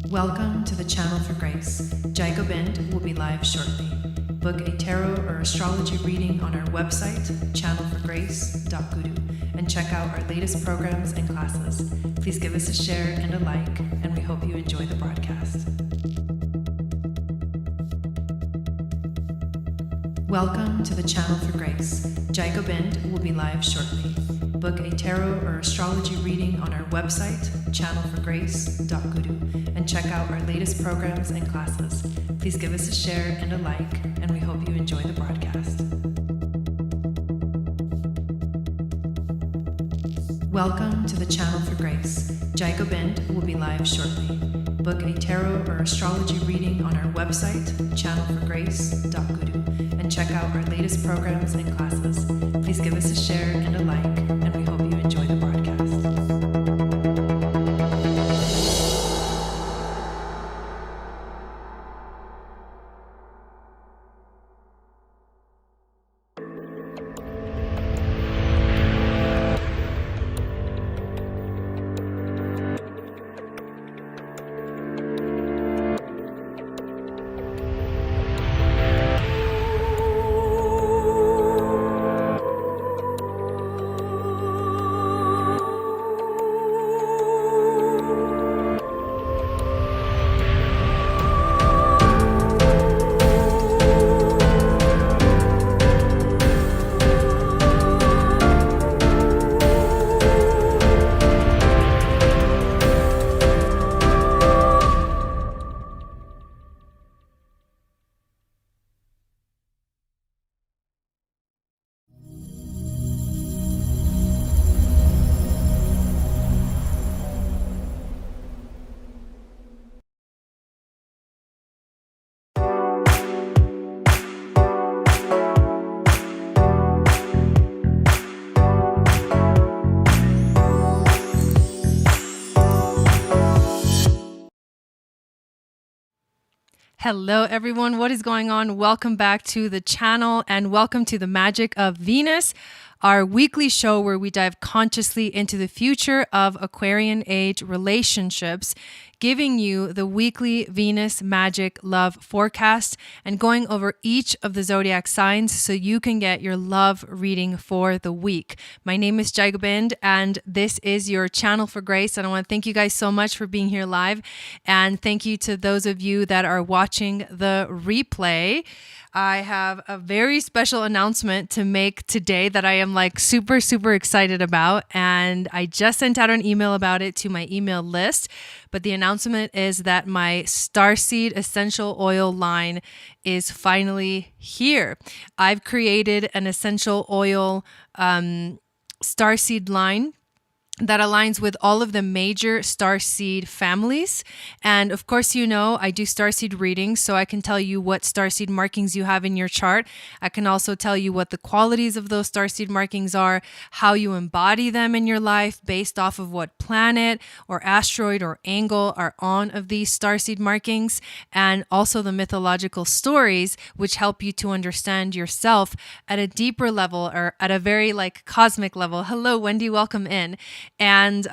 Welcome to the Channel for Grace. Jaigo Bind will be live shortly. Book a tarot or astrology reading on our website, channelforgrace.guru, and check out our latest programs and classes. Please give us a share and a like, and we hope you enjoy the broadcast. Welcome to the Channel for Grace. Jaigo Bind will be live shortly. Book a tarot or astrology reading on our website, channelforgrace.guru, and check out our latest programs and classes. Please give us a share and a like, and we hope you enjoy the broadcast. Welcome to the Channel for Grace. Jaigo Bind will be live shortly. Book a tarot or astrology reading on our website, channelforgrace.guru, and check out our latest programs and classes. Please give us a share and a like, and we hope you enjoy the broadcast. Hello everyone, what is going on? Welcome back to the channel and welcome to the Magic of Venus, our weekly show where we dive consciously into the future of Aquarian age relationships, giving you the weekly Venus magic love forecast and going over each of the zodiac signs so you can get your love reading for the week. My name is Jaigo Bind and this is your Channel for Grace, and I want to thank you guys so much for being here live, and thank you to those of you that are watching the replay. I have a very special announcement to make today that I am super excited about, and I just sent out an email about it to my email list. But the announcement is that my Starseed essential oil line is finally here. I've created an essential oil Starseed line that aligns with all of the major starseed families. And of course, you know, I do starseed readings, so I can tell you what starseed markings you have in your chart. I can also tell you what the qualities of those starseed markings are, how you embody them in your life based off of what planet or asteroid or angle are on of these starseed markings, and also the mythological stories, which help you to understand yourself at a deeper level or at a very cosmic level. Hello, Wendy, welcome in. And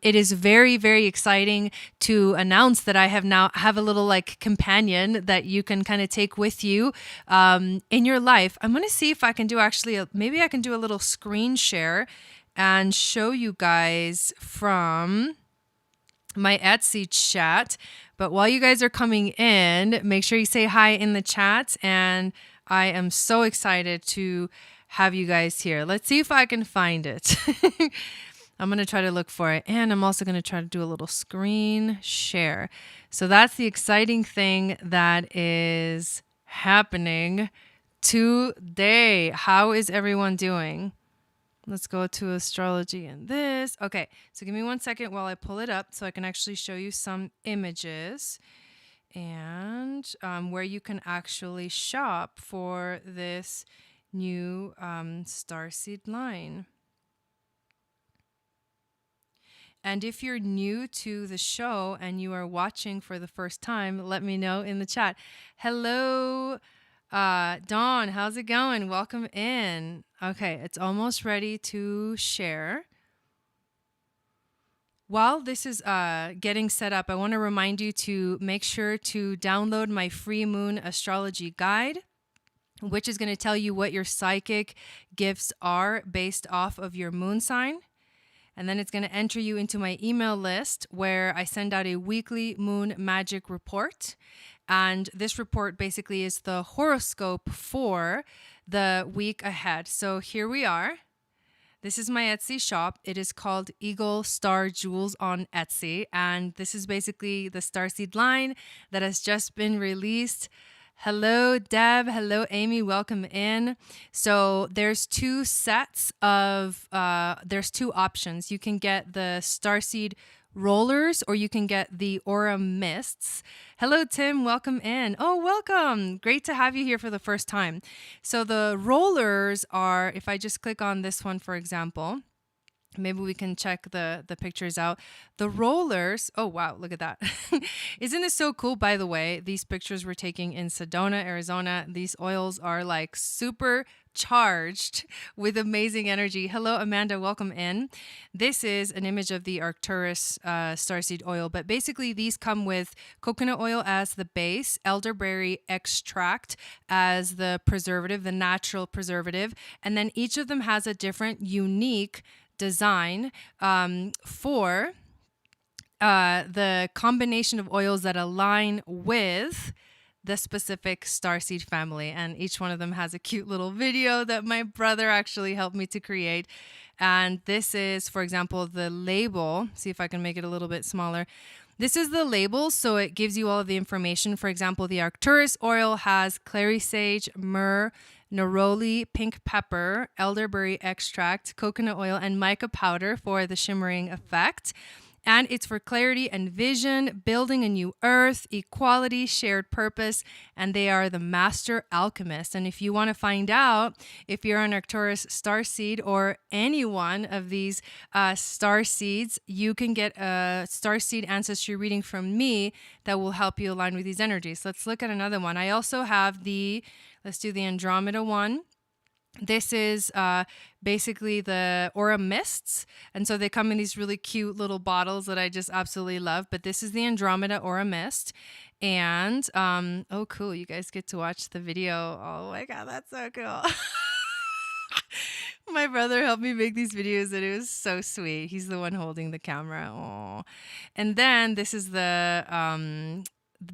it is very, very exciting to announce that I have a little companion that you can kind of take with you in your life. I'm going to see if I can do maybe I can do a little screen share and show you guys from my Etsy chat. But while you guys are coming in, make sure you say hi in the chat. And I am so excited to have you guys here. Let's see if I can find it. I'm going to try to look for it, and I'm also going to try to do a little screen share. So that's the exciting thing that is happening today. How is everyone doing? Let's go to astrology and this. Okay, so give me 1 second while I pull it up so I can actually show you some images and where you can actually shop for this new starseed line. And if you're new to the show and you are watching for the first time, let me know in the chat. Hello, Dawn, how's it going? Welcome in. Okay, it's almost ready to share. While this is getting set up, I want to remind you to make sure to download my free moon astrology guide, which is going to tell you what your psychic gifts are based off of your moon sign. And then it's going to enter you into my email list where I send out a weekly moon magic report. And this report basically is the horoscope for the week ahead. So here we are. This is my Etsy shop. It is called Eagle Star Jewels on Etsy. And this is basically the starseed line that has just been released. Hello, Deb. Hello, Amy. Welcome in. So there's two sets of, there's two options. You can get the starseed rollers or you can get the aura mists. Hello, Tim. Welcome in. Oh, welcome. Great to have you here for the first time. So the rollers are, if I just click on this one, for example, maybe we can check the pictures out. The rollers, oh wow, look at that. Isn't this so cool? By the way, these pictures we're taking in Sedona, Arizona. These oils are like super charged with amazing energy. Hello, Amanda, welcome in. This is an image of the Arcturus starseed oil, but basically these come with coconut oil as the base, elderberry extract as the preservative, the natural preservative, and then each of them has a different unique design for the combination of oils that align with the specific starseed family. And each one of them has a cute little video that my brother actually helped me to create. And this is, for example, the label. See if I can make it a little bit smaller. This is the label, so it gives you all of the information. For example, the Arcturus oil has clary sage, myrrh, neroli, pink pepper, elderberry extract, coconut oil, and mica powder for the shimmering effect. And it's for clarity and vision, building a new earth, equality, shared purpose, and they are the master alchemists. And if you want to find out if you're an Arcturus starseed or any one of these star seeds, you can get a starseed ancestry reading from me that will help you align with these energies. Let's look at another one. I also have let's do the Andromeda one. This is basically the aura mists. And so they come in these really cute little bottles that I just absolutely love. But this is the Andromeda aura mist. And, oh, cool. You guys get to watch the video. Oh my God, that's so cool. My brother helped me make these videos and it was so sweet. He's the one holding the camera. Aww. And then this is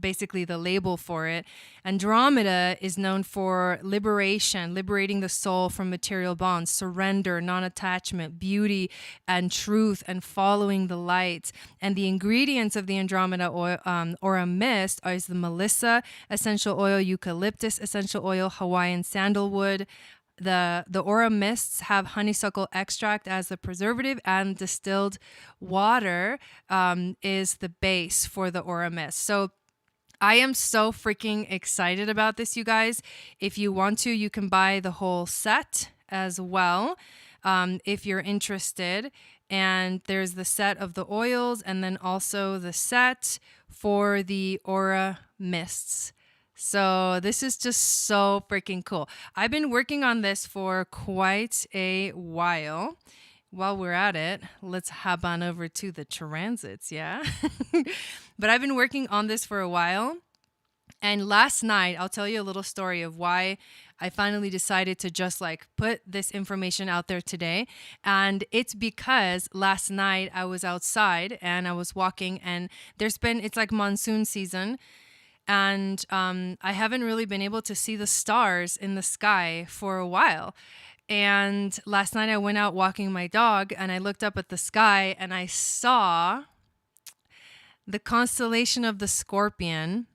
basically the label for it. Andromeda is known for liberation, liberating the soul from material bonds, surrender, non-attachment, beauty, and truth, and following the light. And the ingredients of the Andromeda oil, aura mist is the Melissa essential oil, eucalyptus essential oil, Hawaiian sandalwood. The aura mists have honeysuckle extract as the preservative, and distilled water is the base for the aura mist. So I am so freaking excited about this, you guys. If you want to, you can buy the whole set as well, if you're interested. And there's the set of the oils and then also the set for the aura mists. So this is just so freaking cool. I've been working on this for quite a while. While we're at it, let's hop on over to the transits, yeah? But I've been working on this for a while. And last night, I'll tell you a little story of why I finally decided to just like put this information out there today. And it's because last night I was outside and I was walking and it's like monsoon season. And I haven't really been able to see the stars in the sky for a while. And last night I went out walking my dog and I looked up at the sky and I saw the constellation of the Scorpion,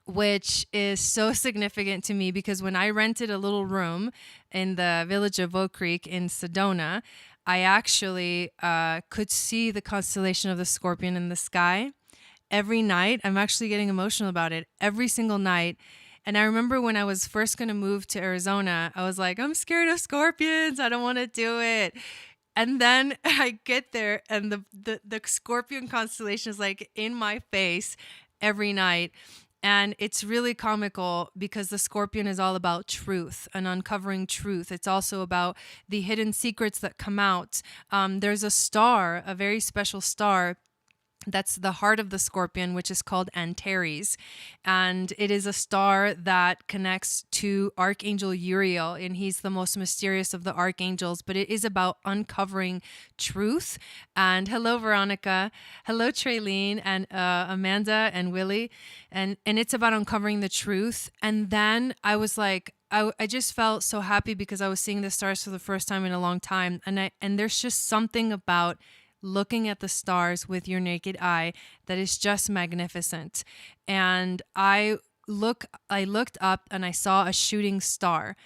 which is so significant to me because when I rented a little room in the village of Oak Creek in Sedona, I actually could see the constellation of the Scorpion in the sky every night. I'm actually getting emotional about it every single night. And I remember when I was first going to move to Arizona, I was like, I'm scared of scorpions. I don't want to do it. And then I get there and the Scorpion constellation is like in my face every night. And it's really comical because the Scorpion is all about truth and uncovering truth. It's also about the hidden secrets that come out. There's a star, a very special star, that's the heart of the Scorpion, which is called Antares. And it is a star that connects to Archangel Uriel, and he's the most mysterious of the archangels. But it is about uncovering truth. And hello, Veronica. Hello, Traylene and Amanda and Willie. And it's about uncovering the truth. And then I was like, I just felt so happy because I was seeing the stars for the first time in a long time. And there's just something about looking at the stars with your naked eye that is just magnificent. And I looked up and I saw a shooting star,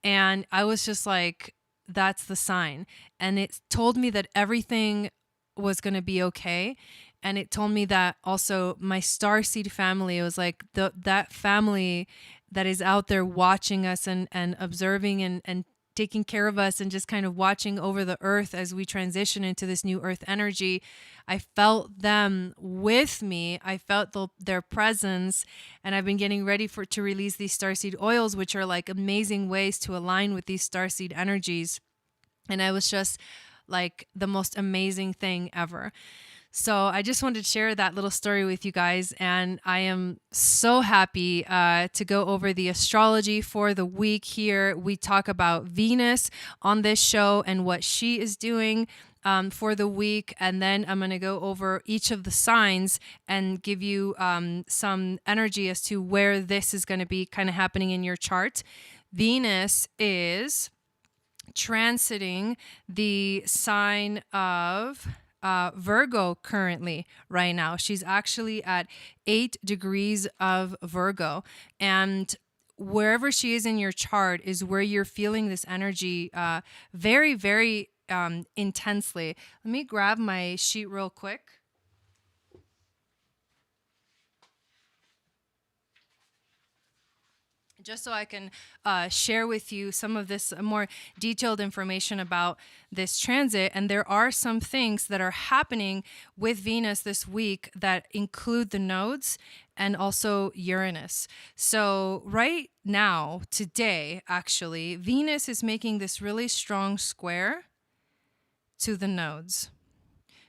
and I was just like, that's the sign. And it told me that everything was going to be okay. And it told me that also my starseed family, it was like that family that is out there watching us and observing and taking care of us and just kind of watching over the earth as we transition into this new earth energy. I felt them with me. I felt their presence, and I've been getting ready to release these starseed oils, which are like amazing ways to align with these starseed energies. And I was just like the most amazing thing ever. So I just wanted to share that little story with you guys. And I am so happy to go over the astrology for the week here. We talk about Venus on this show and what she is doing for the week. And then I'm going to go over each of the signs and give you some energy as to where this is going to be kind of happening in your chart. Venus is transiting the sign of Virgo currently right now. She's actually at 8 degrees of Virgo. And wherever she is in your chart is where you're feeling this energy very, very intensely. Let me grab my sheet real quick. Just so I can share with you some of this more detailed information about this transit. And there are some things that are happening with Venus this week that include the nodes and also Uranus. So right now, today, actually, Venus is making this really strong square to the nodes.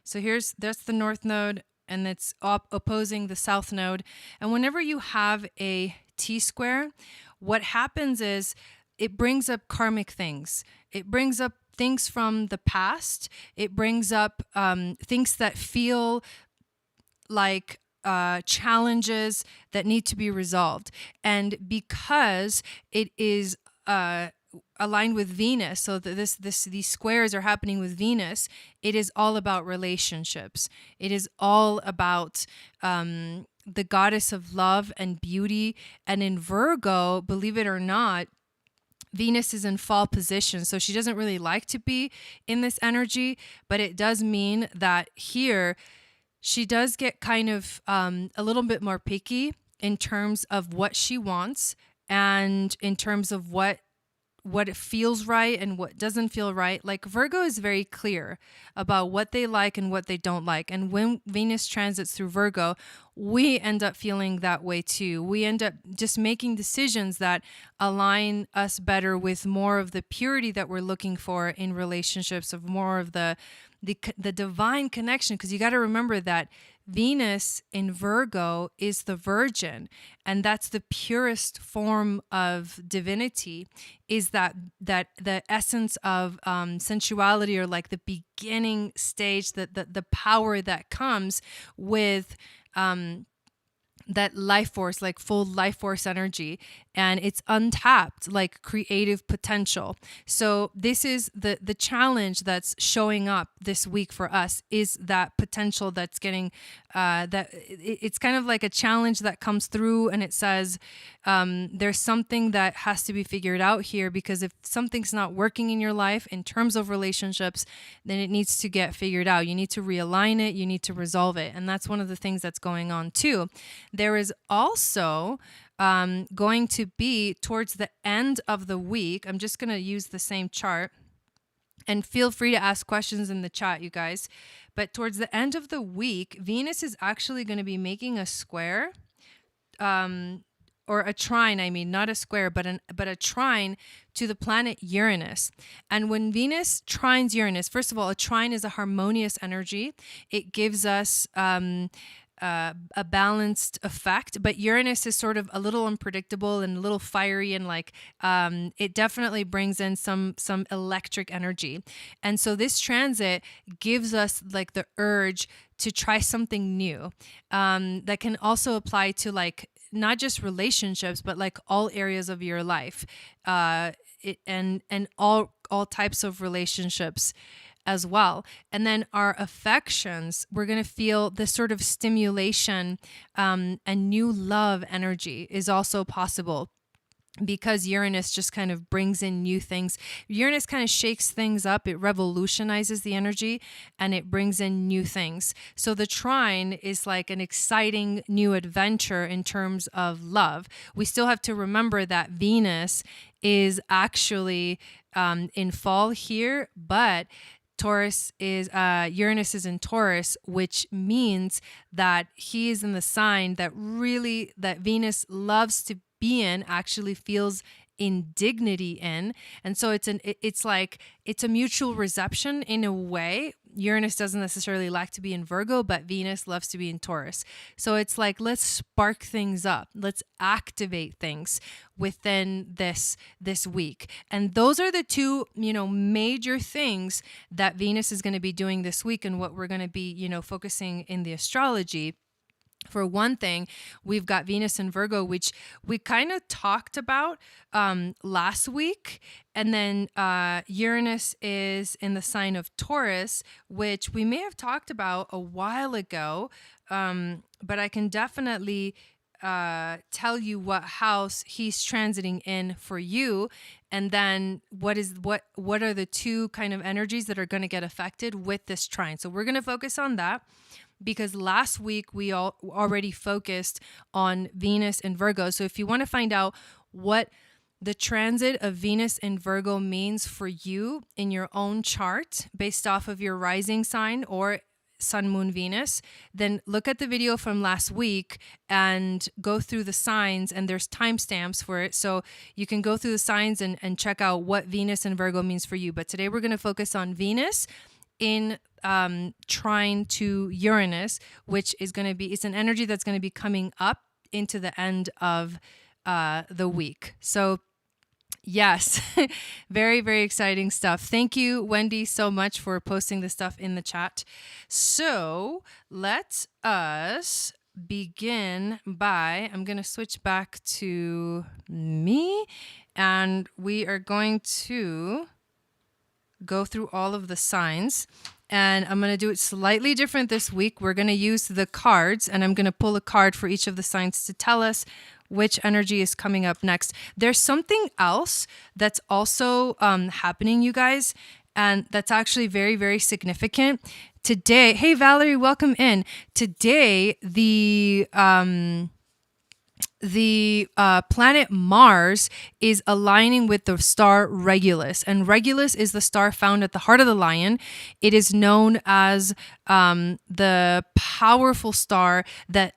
So that's the north node, and it's opposing the south node. And whenever you have a T-square, what happens is it brings up karmic things. It brings up things from the past. It brings up things that feel like challenges that need to be resolved. And because it is aligned with Venus, so that these squares are happening with Venus, it is all about relationships. It is all about the goddess of love and beauty. And in Virgo, believe it or not, Venus is in fall position, so she doesn't really like to be in this energy, but it does mean that here she does get kind of a little bit more picky in terms of what she wants and in terms of what it feels right and what doesn't feel right. Like Virgo is very clear about what they like and what they don't like. And when Venus transits through Virgo, we end up feeling that way too. We end up just making decisions that align us better with more of the purity that we're looking for in relationships, of more of the divine connection. Because you got to remember that Venus in Virgo is the virgin, and that's the purest form of divinity, is that the essence of sensuality, or like the beginning stage, the power that comes with that life force, like full life force energy, and it's untapped, like creative potential. So this is the challenge that's showing up this week for us, is that potential that's getting it's kind of like a challenge that comes through, and it says there's something that has to be figured out here, because if something's not working in your life in terms of relationships, then it needs to get figured out. You need to realign it, you need to resolve it. And that's one of the things that's going on too. There is also going to be towards the end of the week, I'm just going to use the same chart, and feel free to ask questions in the chat, you guys. But towards the end of the week, Venus is actually going to be making a square or a trine, I mean, not a square, but a trine to the planet Uranus. And when Venus trines Uranus, first of all, a trine is a harmonious energy. It gives us a balanced effect, but Uranus is sort of a little unpredictable and a little fiery, and like it definitely brings in some electric energy. And so this transit gives us like the urge to try something new, that can also apply to like not just relationships, but like all areas of your life, and all types of relationships as well. And then our affections, we're going to feel this sort of stimulation, and new love energy is also possible, because Uranus just kind of brings in new things. Uranus kind of shakes things up. It revolutionizes the energy and it brings in new things. So the trine is like an exciting new adventure in terms of love. We still have to remember that Venus is actually in fall here, but Uranus is in Taurus, which means that he is in the sign that Venus loves to be in, actually feels indignity in. And so it's a mutual reception in a way. Uranus doesn't necessarily like to be in Virgo, but Venus loves to be in Taurus. So it's like, let's spark things up. Let's activate things within this week. And those are the two, major things that Venus is going to be doing this week, and what we're going to be, focusing in the astrology. For one thing, we've got Venus in Virgo, which we kind of talked about last week. And then Uranus is in the sign of Taurus, which we may have talked about a while ago. But I can definitely tell you what house he's transiting in for you. And then what are the two kind of energies that are going to get affected with this trine. So we're going to focus on that, because last week we already focused on Venus and Virgo. So if you want to find out what the transit of Venus and Virgo means for you in your own chart based off of your rising sign or Sun, Moon, Venus, then look at the video from last week and go through the signs, and there's timestamps for it. So you can go through the signs and check out what Venus and Virgo means for you. But today we're going to focus on Venus in trine to Uranus, which is going to be, it's an energy that's going to be coming up into the end of the week. So yes, very, very exciting stuff. Thank you, Wendy, so much for posting this stuff in the chat. So let us begin by, I'm going to switch back to me, and we are going to go through all of the signs. And I'm going to do it slightly different this week. We're going to use the cards, and I'm going to pull a card for each of the signs to tell us which energy is coming up next. There's something else that's also happening, you guys, and that's actually very, very significant. Today, hey, Valerie, welcome in. Today, the planet Mars is aligning with the star Regulus, and Regulus is the star found at the heart of the lion. It is known as the powerful star that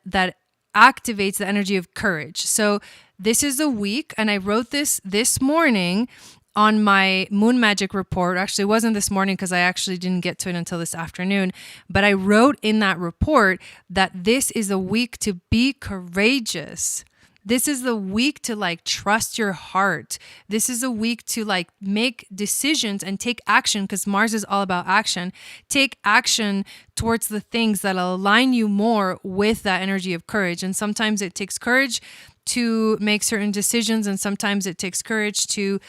activates the energy of courage. So this is a week, and I wrote this morning on my moon magic report. Actually, it wasn't this morning because I actually didn't get to it until this afternoon. But I wrote in that report that this is a week to be courageous. This is the week to like trust your heart. This is a week to like make decisions and take action, because Mars is all about action. Take action towards the things that align you more with that energy of courage. And sometimes it takes courage to make certain decisions, and sometimes it takes courage to,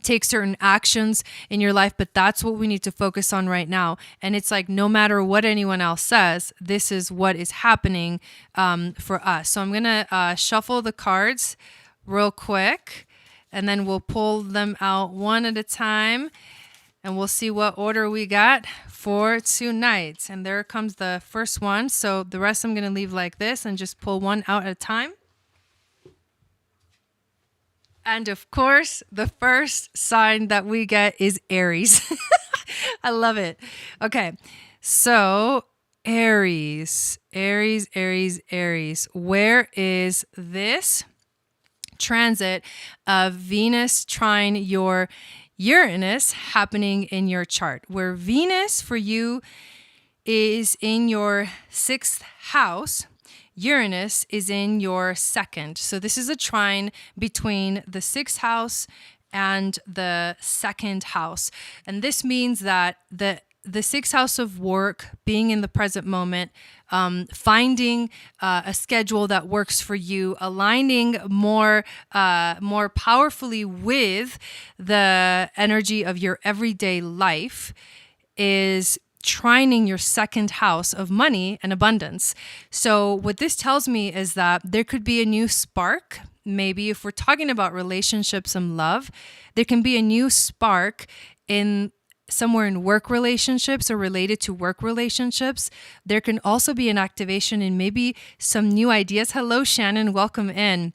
take certain actions in your life, but that's what we need to focus on right now. And it's like, no matter what anyone else says, this is what is happening for us. So I'm going to shuffle the cards real quick, and then we'll pull them out one at a time, and we'll see what order we got for tonight. And there comes the first one. So the rest I'm going to leave like this and just pull one out at a time. And of course, the first sign that we get is Aries. I love it. Okay, so Aries, Aries, Aries, Aries. Where is this transit of Venus trine your Uranus happening in your chart? Where Venus for you is in your 6th house, Uranus is in your 2nd. So this is a trine between the 6th house and the 2nd house. And this means that the 6th house of work, being in the present moment, finding a schedule that works for you, aligning more powerfully with the energy of your everyday life, is trining your 2nd house of money and abundance. So what this tells me is that there could be a new spark. Maybe if we're talking about relationships and love, there can be a new spark in somewhere in work relationships or related to work relationships. There can also be an activation in maybe some new ideas. Hello, Shannon. Welcome in.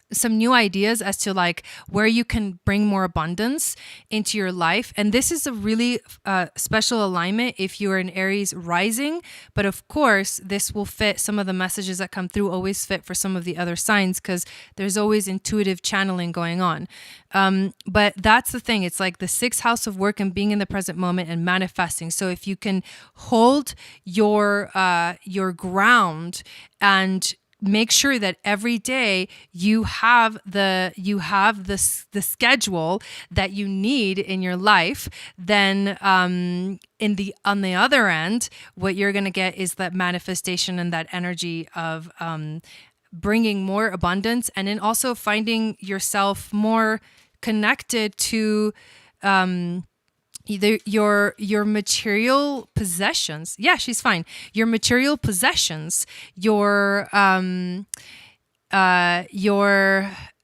Some new ideas as to like where you can bring more abundance into your life. And this is a really special alignment if you're an Aries rising. But of course, this will fit some of the messages that come through, always fit for some of the other signs because there's always intuitive channeling going on. But that's the thing. It's like the 6th house of work and being in the present moment and manifesting. So if you can hold your ground and make sure that every day you have the schedule that you need in your life, then on the other end, what you're going to get is that manifestation and that energy of bringing more abundance, and then also finding yourself more connected to either your material possessions. Yeah, she's fine. Your material possessions, your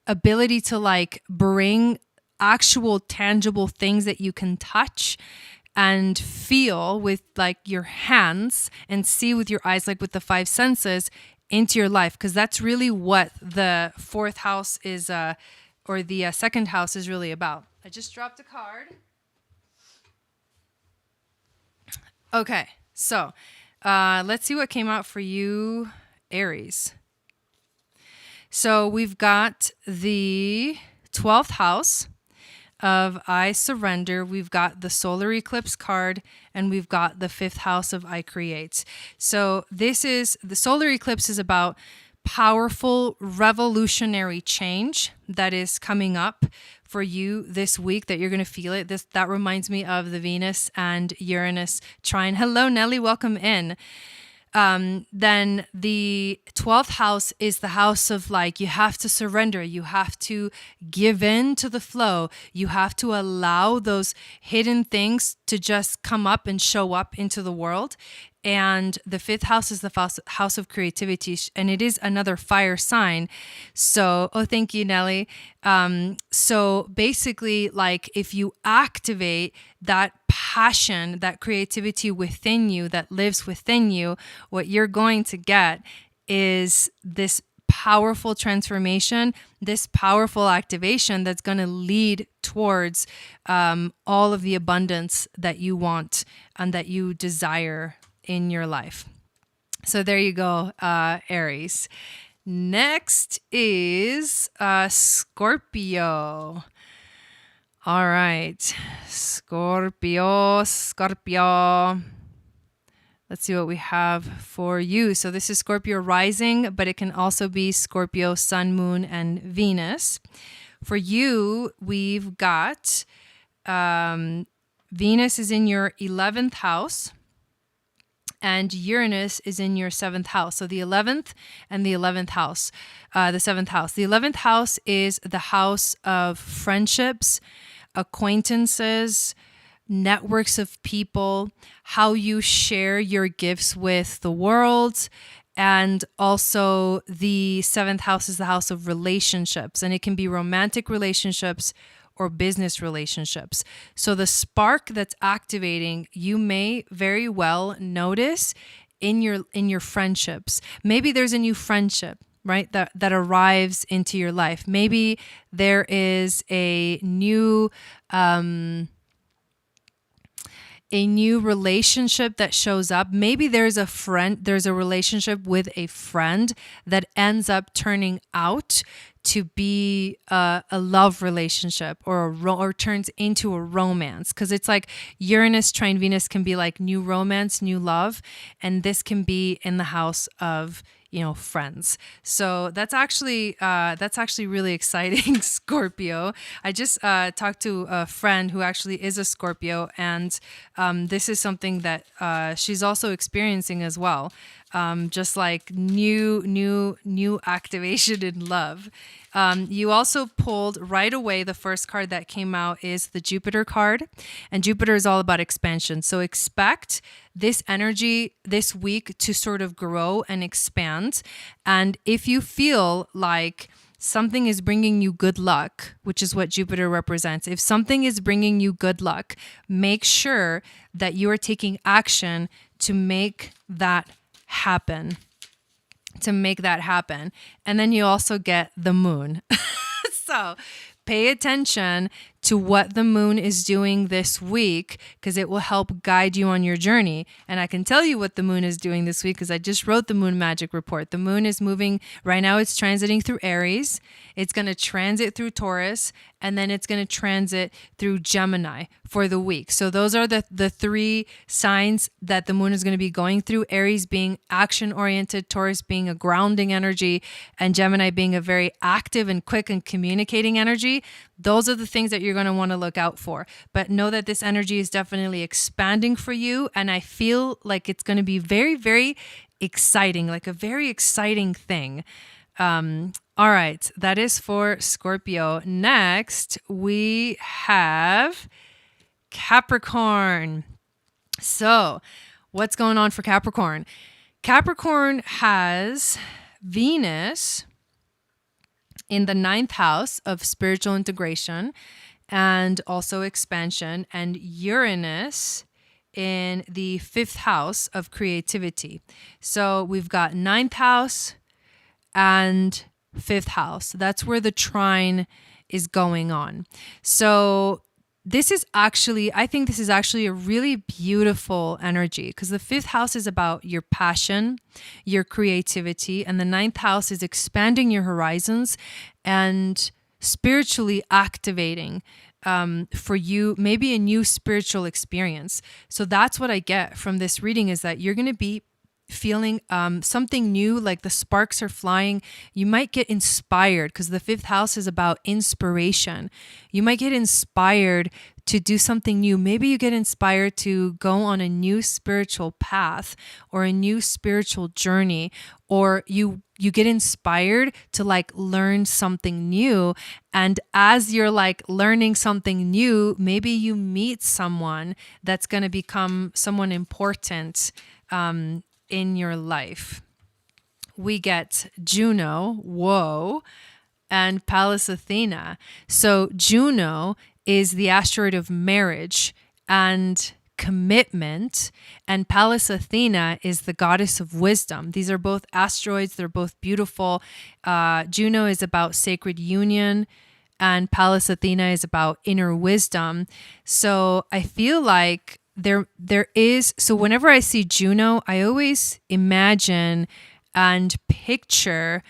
ability to like bring actual tangible things that you can touch and feel with like your hands and see with your eyes, like with the 5 senses, into your life. Because that's really what the 4th house is, or the 2nd house is really about. I just dropped a card. Okay, so let's see what came out for you, Aries. So we've got the 12th house of I surrender. We've got the solar eclipse card, and we've got the 5th house of I create. So this is, the solar eclipse is about powerful revolutionary change that is coming up for you this week, that you're going to feel it. That reminds me of the Venus and Uranus trine. Hello, Nelly. Welcome in. Then the 12th house is the house of like, you have to surrender. You have to give in to the flow. You have to allow those hidden things to just come up and show up into the world. And the 5th house is the house of creativity, and it is another fire sign. So, oh, thank you, Nelly. So basically, like if you activate that passion, that creativity within you, that lives within you, what you're going to get is this powerful transformation, this powerful activation that's going to lead towards all of the abundance that you want and that you desire in your life. So there you go, Aries. Next is Scorpio. All right, Scorpio. Let's see what we have for you. So this is Scorpio rising, but it can also be Scorpio sun, moon, and Venus. For you, we've got Venus is in your 11th house, and Uranus is in your 7th house. So the 11th and the 11th house, the 7th house. The 11th house is the house of friendships, acquaintances, networks of people, how you share your gifts with the world. And also the 7th house is the house of relationships, and it can be romantic relationships or business relationships. So the spark that's activating, you may very well notice in your friendships. Maybe there's a new friendship, right, that arrives into your life. Maybe there is a new a new relationship that shows up. Maybe there's a relationship with a friend that ends up turning out to be a love relationship or turns into a romance, because it's like Uranus trine Venus can be like new romance, new love, and this can be in the house of friends. So that's actually really exciting, Scorpio. I just talked to a friend who actually is a Scorpio, and this is something that she's also experiencing as well. Just like new activation in love. You also pulled right away, the first card that came out is the Jupiter card, and Jupiter is all about expansion. So expect this energy this week to sort of grow and expand. And if you feel like something is bringing you good luck, which is what Jupiter represents, if something is bringing you good luck, make sure that you are taking action to make that happen. And then you also get the moon. So pay attention to what the moon is doing this week, because it will help guide you on your journey. And I can tell you what the moon is doing this week because I just wrote the moon magic report. The moon is moving right now. It's transiting through Aries. It's going to transit through Taurus, and then it's going to transit through Gemini for the week. So those are the three signs that the moon is going to be going through. Aries being action-oriented, Taurus being a grounding energy, and Gemini being a very active and quick and communicating energy. Those are the things that you're going to want to look out for. But know that this energy is definitely expanding for you, and I feel like it's going to be very, very exciting, like a very exciting thing. All right, that is for Scorpio. Next, we have Capricorn. So, what's going on for Capricorn? Capricorn has Venus in the 9th house of spiritual integration and also expansion, and Uranus in the 5th house of creativity. So we've got 9th house and 5th house. That's where the trine is going on. So I think this is actually a really beautiful energy, because the 5th house is about your passion, your creativity, and the 9th house is expanding your horizons and spiritually activating for you, maybe a new spiritual experience. So that's what I get from this reading, is that you're going to be feeling something new, like the sparks are flying. You might get inspired, because the 5th house is about inspiration. You might get inspired to do something new. Maybe you get inspired to go on a new spiritual path or a new spiritual journey, or you get inspired to like learn something new. And as you're like learning something new, maybe you meet someone that's going to become someone important in your life. We get Juno, whoa, and Pallas Athena. So Juno is the asteroid of marriage and commitment, and Pallas Athena is the goddess of wisdom. These are both asteroids. They're both beautiful. Juno is about sacred union, and Pallas Athena is about inner wisdom. So I feel like there is, so whenever I see Juno, I always imagine and picture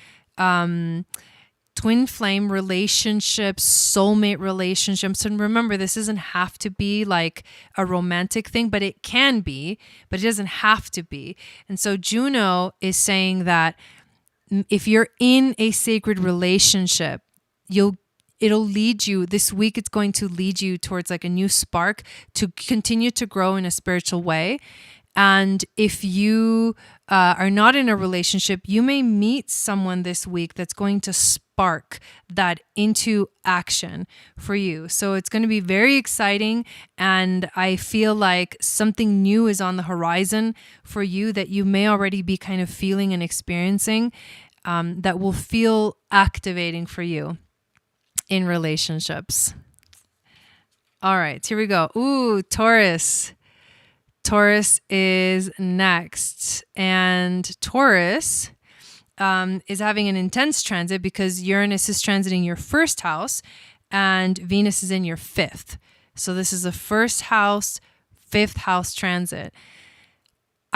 twin flame relationships, soulmate relationships. And remember, this doesn't have to be like a romantic thing, but it can be, but it doesn't have to be. And so Juno is saying that if you're in a sacred relationship, it'll lead you this week. It's going to lead you towards like a new spark to continue to grow in a spiritual way. And if you are not in a relationship, you may meet someone this week that's going to spark that into action for you. So it's going to be very exciting. And I feel like something new is on the horizon for you that you may already be kind of feeling and experiencing, that will feel activating for you in relationships. All right, here we go. Ooh, Taurus. Taurus is next. And Taurus is having an intense transit because Uranus is transiting your 1st house and Venus is in your 5th. So this is a 1st house, fifth house transit.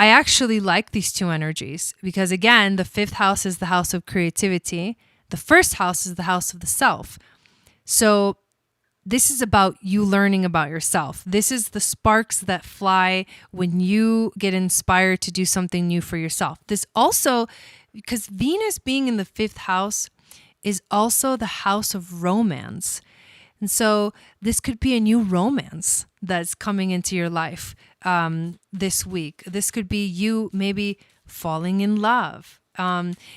I actually like these two energies because, again, the fifth house is the house of creativity. The first house is the house of the self. So this is about you learning about yourself. This is the sparks that fly when you get inspired to do something new for yourself. This also, because Venus being in the fifth house is also the house of romance. And so this could be a new romance that's coming into your life this week. This could be you maybe falling in love.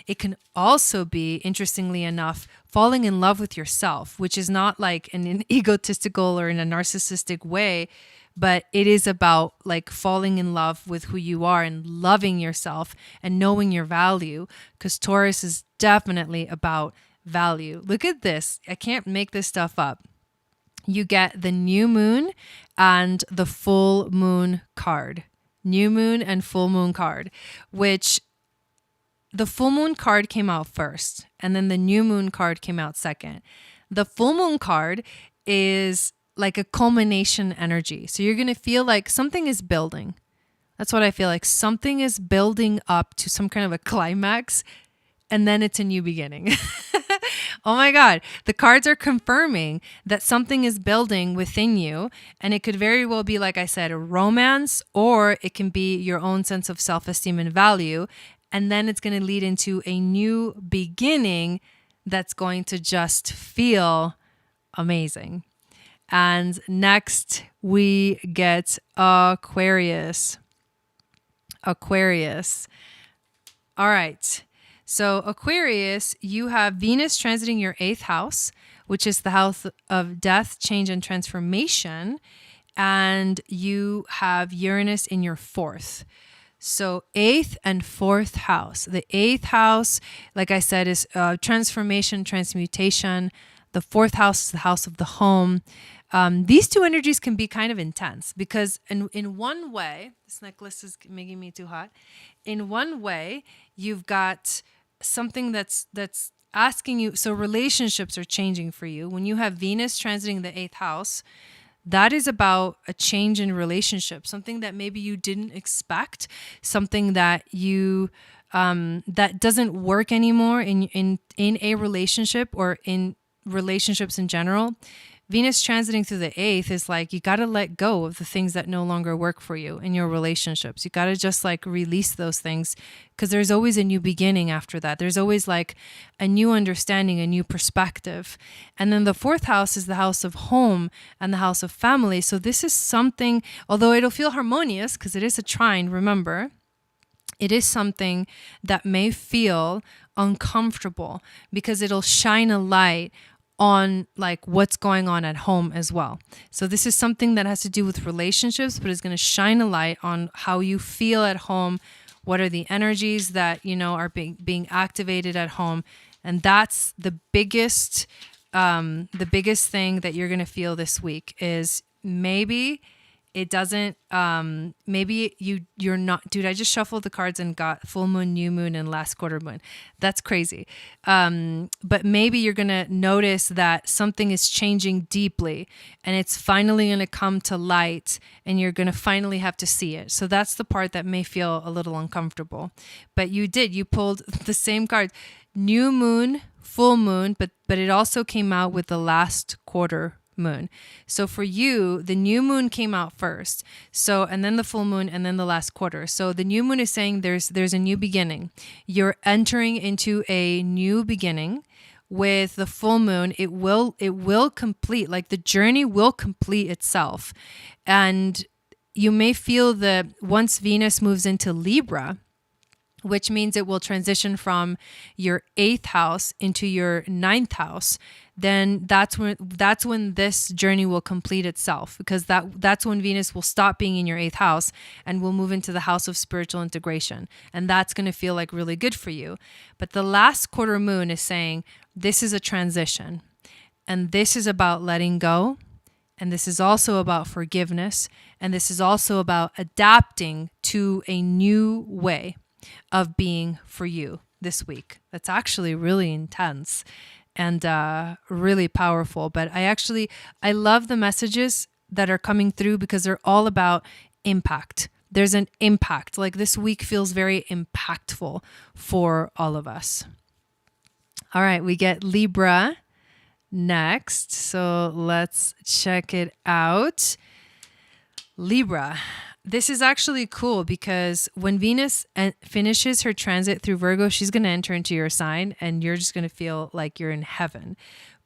It can also be, interestingly enough, falling in love with yourself, which is not like in an egotistical or in a narcissistic way, but it is about like falling in love with who you are and loving yourself and knowing your value, because Taurus is definitely about value. Look at this. I can't make this stuff up. You get the new moon and the full moon card. New moon and full moon card, which the full moon card came out first, and then the new moon card came out second. The full moon card is like a culmination energy. So you're going to feel like something is building. That's what I feel like. Something is building up to some kind of a climax, and then it's a new beginning. Oh my God. The cards are confirming that something is building within you. And it could very well be, like I said, a romance, or it can be your own sense of self-esteem and value. And then it's going to lead into a new beginning that's going to just feel amazing. And next we get Aquarius. Aquarius. All right. So Aquarius, you have Venus transiting your 8th house, which is the house of death, change, and transformation. And you have Uranus in your 4th. So 8th and 4th house. The 8th house, like I said, is transformation, transmutation. The 4th house is the house of the home. These two energies can be kind of intense because in one way, this necklace is making me too hot. In one way, you've got something that's asking you, so relationships are changing for you. When you have Venus transiting the 8th house, that is about a change in relationship, something that maybe you didn't expect, something that you that doesn't work anymore in a relationship or in relationships in general. Venus transiting through the 8th is like, you got to let go of the things that no longer work for you in your relationships. You got to just like release those things, because there's always a new beginning after that. There's always like a new understanding, a new perspective. And then the 4th house is the house of home and the house of family. So this is something, although it'll feel harmonious because it is a trine, remember, it is something that may feel uncomfortable because it'll shine a light on like what's going on at home as well. So this is something that has to do with relationships, but is going to shine a light on how you feel at home. What are the energies that, you know, are being activated at home? And that's the biggest thing that you're going to feel this week is maybe it doesn't, maybe you're not, dude, I just shuffled the cards and got full moon, new moon, and last quarter moon. That's crazy. But maybe you're going to notice that something is changing deeply and it's finally going to come to light and you're going to finally have to see it. So that's the part that may feel a little uncomfortable, but you pulled the same card, new moon, full moon, but it also came out with the last quarter moon. So for you, the new moon came out first. So, and then the full moon and then the last quarter. So the new moon is saying there's a new beginning. You're entering into a new beginning. With the full moon, it will complete, like the journey will complete itself. And you may feel that once Venus moves into Libra, which means it will transition from your 8th house into your 9th house, then that's when this journey will complete itself, because that's when Venus will stop being in your 8th house and will move into the house of spiritual integration. And that's going to feel like really good for you. But the last quarter moon is saying this is a transition, and this is about letting go. And this is also about forgiveness. And this is also about adapting to a new way of being for you this week. That's actually really intense and really powerful. But I love the messages that are coming through because they're all about impact. There's an impact. Like this week feels very impactful for all of us. All right, we get Libra next. So let's check it out. Libra. This is actually cool because when Venus finishes her transit through Virgo, she's going to enter into your sign and you're just going to feel like you're in heaven.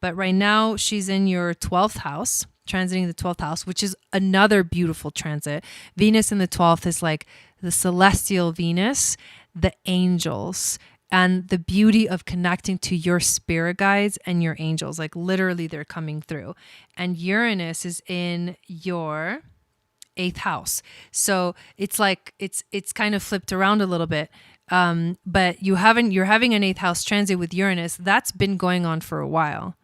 But right now she's in your 12th house, transiting the 12th house, which is another beautiful transit. Venus in the 12th is like the celestial Venus, the angels, and the beauty of connecting to your spirit guides and your angels. Like literally they're coming through. And Uranus is in your 8th house. So it's like, it's kind of flipped around a little bit. But you're having an 8th house transit with Uranus. That's been going on for a while.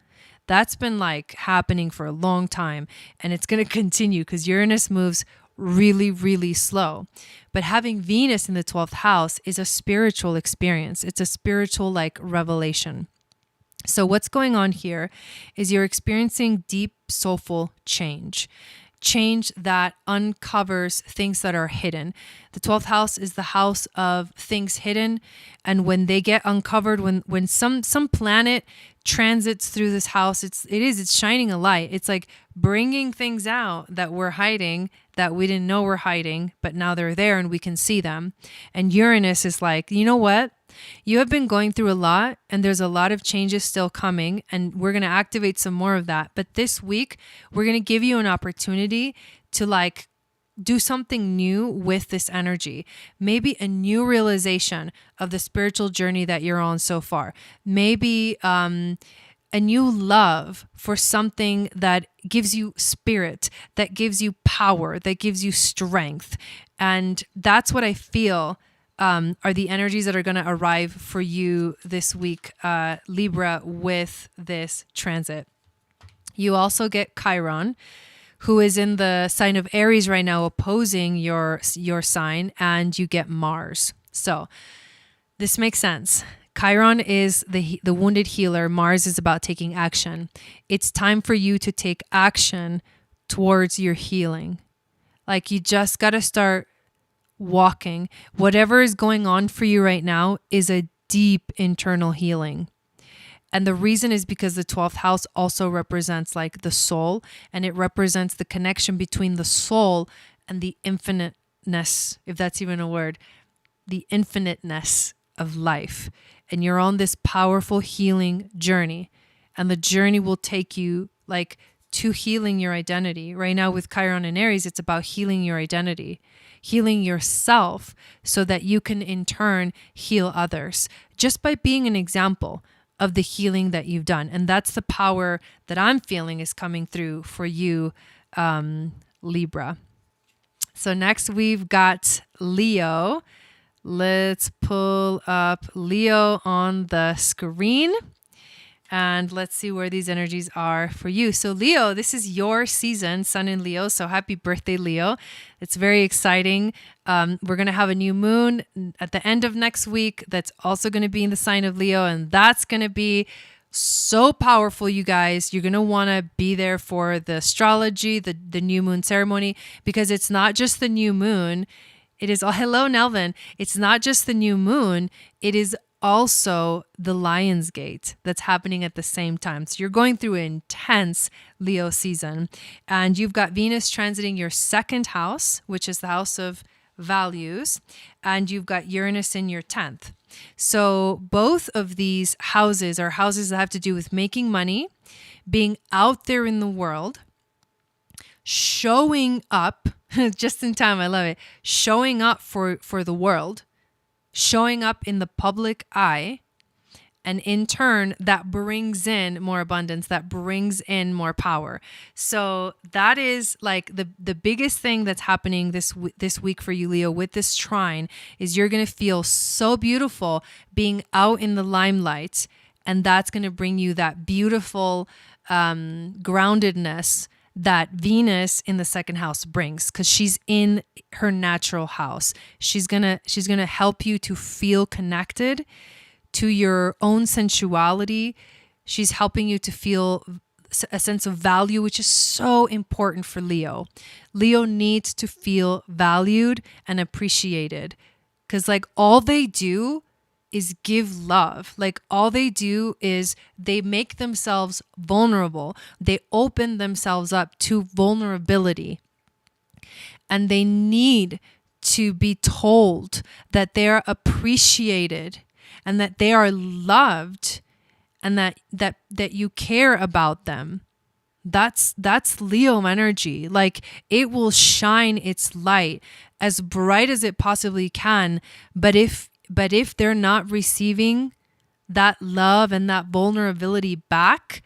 That's been like happening for a long time. And it's going to continue because Uranus moves really, really slow. But having Venus in the 12th house is a spiritual experience. It's a spiritual like revelation. So what's going on here is you're experiencing deep, soulful change that uncovers things that are hidden. The 12th house is the house of things hidden. And when they get uncovered, when some planet transits through this house, it's shining a light. It's like bringing things out that we're hiding, that we didn't know we're hiding, but now they're there and we can see them. And Uranus is like, you know what? You have been going through a lot and there's a lot of changes still coming and we're going to activate some more of that. But this week, we're going to give you an opportunity to like do something new with this energy. Maybe a new realization of the spiritual journey that you're on so far. Maybe a new love for something that gives you spirit, that gives you power, that gives you strength. And that's what I feel are the energies that are going to arrive for you this week, Libra, with this transit. You also get Chiron, who is in the sign of Aries right now, opposing your sign, and you get Mars. So this makes sense. Chiron is the wounded healer. Mars is about taking action. It's time for you to take action towards your healing. Like you just got to start walking. Whatever is going on for you right now is a deep internal healing. And the reason is because the 12th house also represents like the soul, and it represents the connection between the soul and the infiniteness, if that's even a word, the infiniteness of life. And you're on this powerful healing journey, and the journey will take you like to healing your identity. Right now with Chiron and Aries, it's about healing your identity, healing yourself so that you can in turn heal others just by being an example of the healing that you've done. And that's the power that I'm feeling is coming through for you, Libra. So next we've got Leo. Let's pull up Leo on the screen and let's see where these energies are for you. So Leo, this is your season, Sun in Leo. So happy birthday, Leo. It's very exciting. We're going to have a new moon at the end of next week. That's also going to be in the sign of Leo. And that's going to be so powerful, you guys. You're going to want to be there for the astrology, the new moon ceremony, because it's not just the new moon. It is, oh, hello, Nelvin. It's not just the new moon. It is also the Lion's Gate that's happening at the same time. So you're going through an intense Leo season, and you've got Venus transiting your 2nd house, which is the house of values, and you've got Uranus in your 10th. So both of these houses are houses that have to do with making money, being out there in the world, showing up just in time. I love it. Showing up for the world, showing up in the public eye, and in turn that brings in more abundance, that brings in more power. So that is like the biggest thing that's happening this week for you, Leo, with this trine is you're going to feel so beautiful being out in the limelight, and that's going to bring you that beautiful groundedness that Venus in the 2nd house brings, because she's in her natural house. She's gonna help you to feel connected to your own sensuality. She's helping you to feel a sense of value, which is so important for Leo. Leo needs to feel valued and appreciated, because like all they do is give love. Like all they do is they make themselves vulnerable. They open themselves up to vulnerability. And they need to be told that they're appreciated and that they are loved and that you care about them. That's Leo energy. Like it will shine its light as bright as it possibly can, but if they're not receiving that love and that vulnerability back,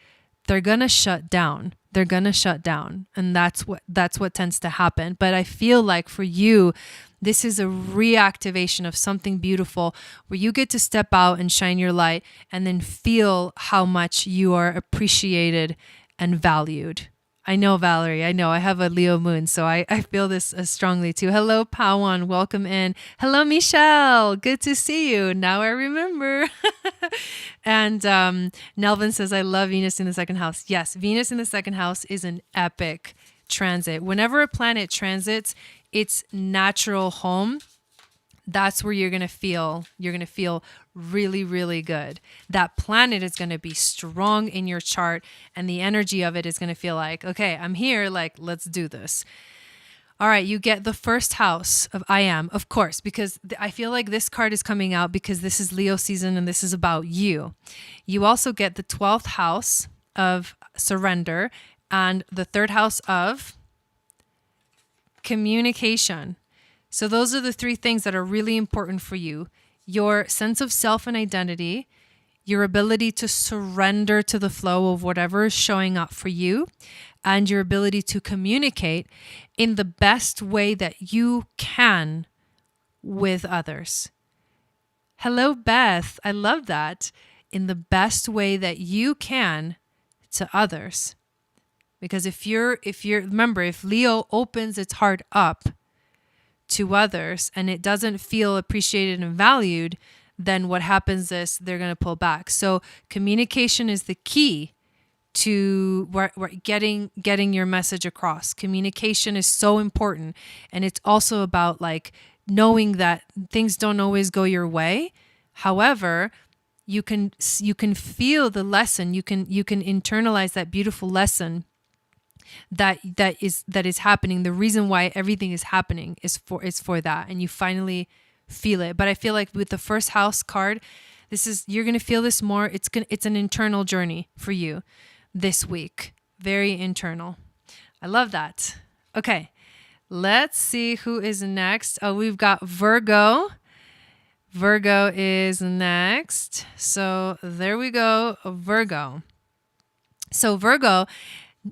they're going to shut down. They're going to shut down. And that's what tends to happen. But I feel like for you, this is a reactivation of something beautiful where you get to step out and shine your light and then feel how much you are appreciated and valued. I know, Valerie, I know I have a Leo moon, so I feel this strongly too. Hello, Pawan, welcome in. Hello, Michelle, good to see you. Now I remember. And Nelvin says, I love Venus in the second house. Yes, Venus in the second house is an epic transit. Whenever a planet transits its natural home, that's where you're going to feel really, really good. That planet is going to be strong in your chart, and the energy of it is going to feel like, okay, I'm here, like, let's do this. All right, you get the first house of I am, of course, because I feel like this card is coming out because this is Leo season and this is about you. You also get the 12th house of surrender and the third house of communication. So those are the three things that are really important for you. Your sense of self and identity, your ability to surrender to the flow of whatever is showing up for you, and your ability to communicate in the best way that you can with others. Hello, Beth. I love that. In the best way that you can to others. Because if remember, if Leo opens its heart up to others and it doesn't feel appreciated and valued, then what happens is they're going to pull back. So communication is the key to getting your message across. Communication is so important. And it's also about like knowing that things don't always go your way. However, you can feel the lesson. You can internalize that beautiful lesson that is happening. The reason why everything is happening is for that, and you finally feel it. But I feel like with the first house card, you're going to feel this more. It's an internal journey for you this week. Very internal. I love that. Okay. Let's see who is next. Oh, we've got Virgo. Virgo is next. So there we go. Virgo. So Virgo,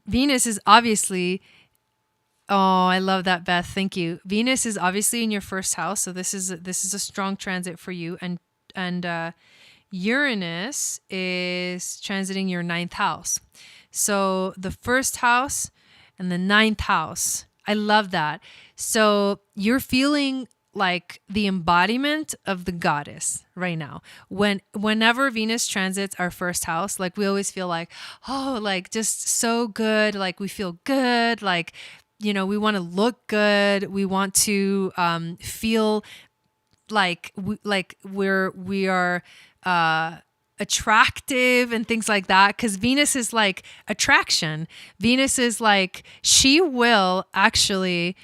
Venus is obviously, oh, I love that, Beth. Thank you. Venus is obviously in your first house. So this is a strong transit for you. And Uranus is transiting your ninth house. So the first house and the ninth house. I love that. So you're feeling like the embodiment of the goddess right now. Whenever Venus transits our first house, like we always feel like, oh, like just so good. Like we feel good. Like, we want to look good. We want to feel like we are attractive and things like that. Because Venus is like attraction. Venus is like, she will actually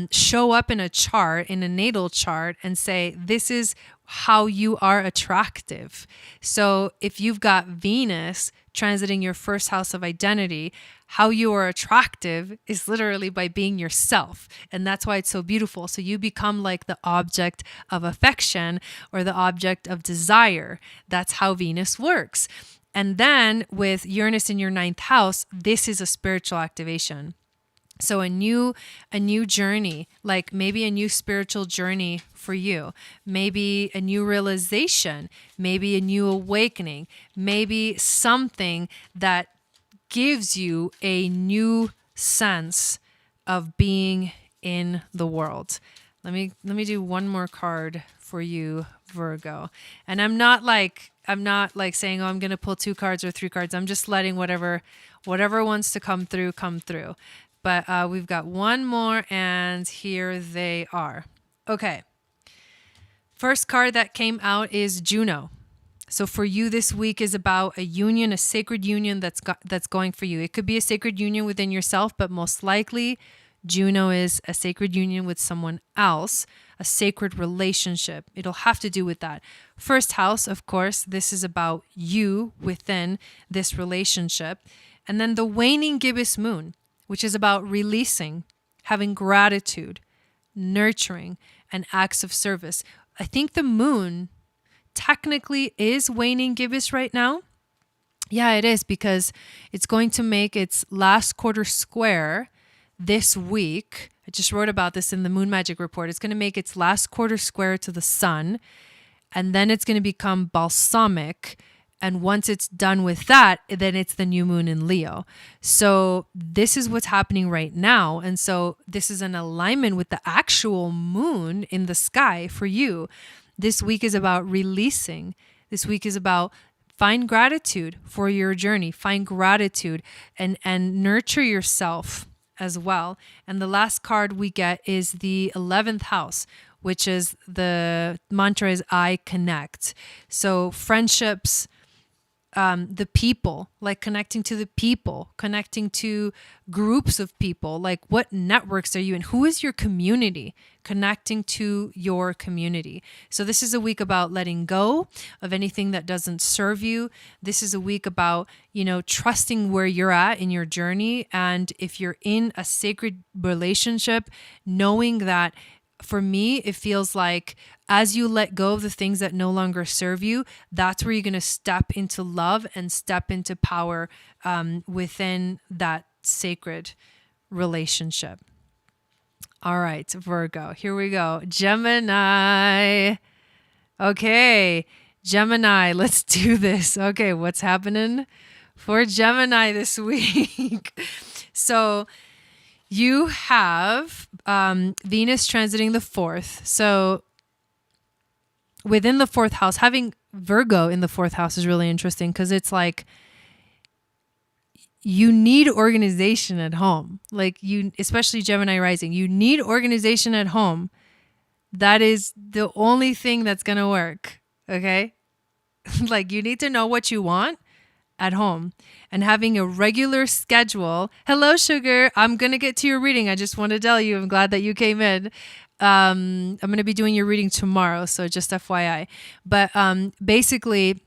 show up in a chart, in a natal chart, and say, this is how you are attractive. So if you've got Venus transiting your first house of identity, how you are attractive is literally by being yourself. And that's why it's so beautiful. So you become like the object of affection or the object of desire. That's how Venus works. And then with Uranus in your ninth house, this is a spiritual activation. So a new journey, like maybe a new spiritual journey for you, maybe a new realization, maybe a new awakening, maybe something that gives you a new sense of being in the world. Let me do one more card for you, Virgo. And I'm not like saying, oh, I'm gonna pull 2 cards or 3 cards. I'm just letting whatever wants to come through come through. But we've got one more, and here they are. Okay. First card that came out is Juno. So for you, this week is about a union, a sacred union that's going for you. It could be a sacred union within yourself, but most likely Juno is a sacred union with someone else, a sacred relationship. It'll have to do with that. First house, of course, this is about you within this relationship. And then the waning gibbous moon, which is about releasing, having gratitude, nurturing, and acts of service. I think the moon technically is waning gibbous right now. Yeah, it is, because it's going to make its last quarter square this week. I just wrote about this in the Moon Magic Report. It's going to make its last quarter square to the sun, and then it's going to become balsamic. And once it's done with that, then it's the new moon in Leo. So this is what's happening right now. And so this is an alignment with the actual moon in the sky for you. This week is about releasing. This week is about find gratitude for your journey. Find gratitude and nurture yourself as well. And the last card we get is the 11th house, which is the mantra is I connect. So friendships, the people, like connecting to the people, connecting to groups of people, like what networks are you in? Who is your community? Connecting to your community. So this is a week about letting go of anything that doesn't serve you. This is a week about, trusting where you're at in your journey. And if you're in a sacred relationship, knowing that, for me, it feels like as you let go of the things that no longer serve you, that's where you're going to step into love and step into power within that sacred relationship. All right, Virgo, here we go. Gemini. Okay, Gemini, let's do this. Okay, what's happening for Gemini this week? So you have Venus transiting the 4th. So within the 4th house, having Virgo in the 4th house is really interesting, because it's like you need organization at home. Like especially Gemini rising, you need organization at home. That is the only thing that's going to work. Okay. Like you need to know what you want at home and having a regular schedule. Hello, Sugar. I'm going to get to your reading. I just want to tell you, I'm glad that you came in. I'm going to be doing your reading tomorrow. So just FYI, but basically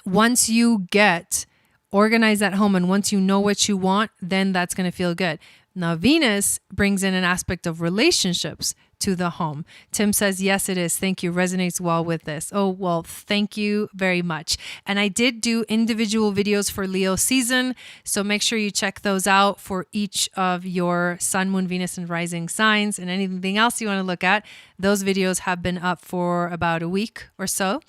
once you get organized at home and once you know what you want, then that's going to feel good. Now, Venus brings in an aspect of relationships to the home. Tim says, yes, it is. Thank you. Resonates well with this. Oh, well, thank you very much. And I did do individual videos for Leo season. So make sure you check those out for each of your sun, moon, Venus, and rising signs, and anything else you want to look at. Those videos have been up for about a week or so.